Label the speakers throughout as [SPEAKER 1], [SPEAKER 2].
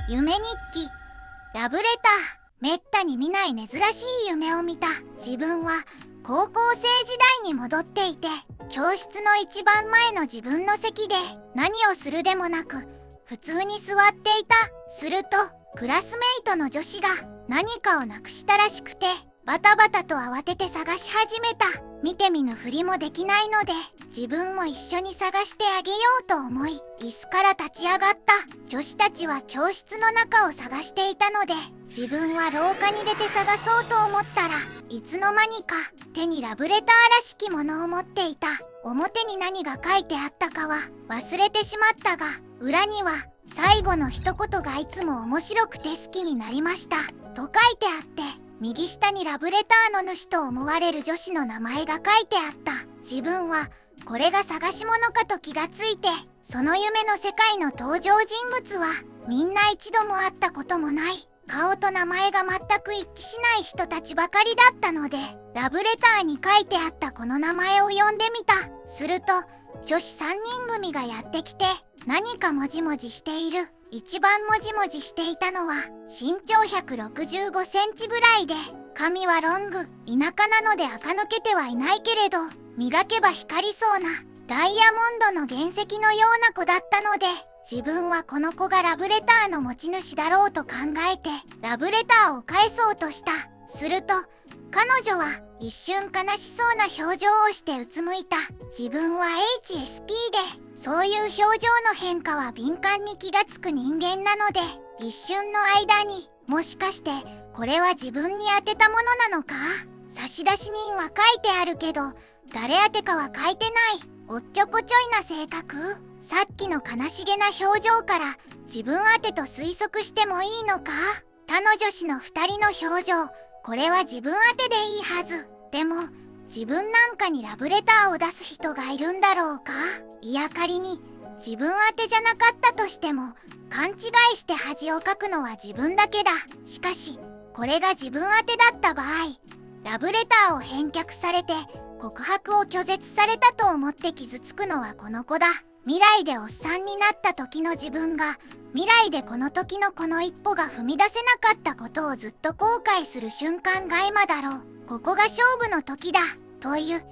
[SPEAKER 1] 夢日記。ラブレター。めったに見ない珍しい夢を見た。自分は高校生時代に戻っていて、教室の一番前の自分の席で何をするでもなく普通に座っていた。するとクラスメイトの女子が何かをなくしたらしくて、バタバタと慌てて探し始めた。見て見ぬふりもできないので、自分も一緒に探してあげようと思い、椅子から立ち上がった。女子たちは教室の中を探していたので、自分は廊下に出て探そうと思ったら、いつの間にか手にラブレターらしきものを持っていた。表に何が書いてあったかは忘れてしまったが、裏には最後の一言がいつも面白くて好きになりましたと書いてあって、右下にラブレターの主と思われる女子の名前が書いてあった。自分はこれが探し物かと気がついて、その夢の世界の登場人物はみんな一度も会ったこともない、顔と名前が全く一致しない人たちばかりだったので、ラブレターに書いてあったこの名前を読んでみた。すると女子3人組がやってきて、何かもじもじしている。一番もじもじしていたのは身長165センチぐらいで、髪はロング。田舎なので垢抜けてはいないけれど、磨けば光りそうなダイヤモンドの原石のような子だったので、自分はこの子がラブレターの持ち主だろうと考えてラブレターを返そうとした。すると彼女は一瞬悲しそうな表情をしてうつむいた。自分は HSP で、そういう表情の変化は敏感に気がつく人間なので、一瞬の間にもしかしてこれは自分に当てたものなのか、差出人は書いてあるけど誰宛てかは書いてない、おっちょこちょいな性格。さっきの悲しげな表情から自分宛てと推測してもいいのか。他の女子の2人の表情、これは自分宛てでいいはず。でも自分なんかにラブレターを出す人がいるんだろうか。いや仮に自分宛てじゃなかったとしても、勘違いして恥をかくのは自分だけだ。しかしこれが自分宛てだった場合、ラブレターを返却されて告白を拒絶されたと思って傷つくのはこの子だ。未来でおっさんになった時の自分が、未来でこの時のこの一歩が踏み出せなかったことをずっと後悔する瞬間が今だろう。ここが勝負の時だという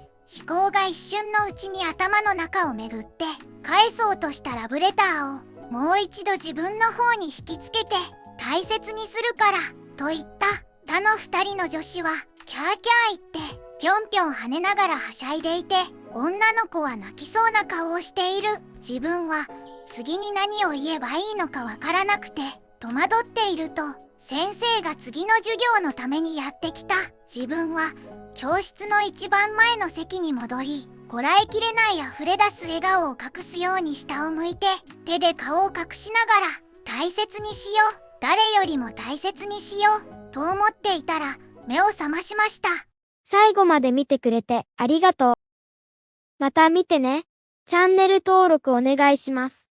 [SPEAKER 1] 思考が一瞬のうちに頭の中を巡って、返そうとしたラブレターをもう一度自分の方に引きつけて大切にするからと言った。他の2人の女子はキャーキャー言ってぴょんぴょん跳ねながらはしゃいでいて、女の子は泣きそうな顔をしている。自分は次に何を言えばいいのかわからなくて戸惑っていると、先生が次の授業のためにやってきた。自分は教室の一番前の席に戻り、こらえきれない溢れ出す笑顔を隠すように下を向いて、手で顔を隠しながら大切にしよう、誰よりも大切にしようと思っていたら目を覚ましました。
[SPEAKER 2] 最後まで見てくれてありがとう。また見てね。チャンネル登録お願いします。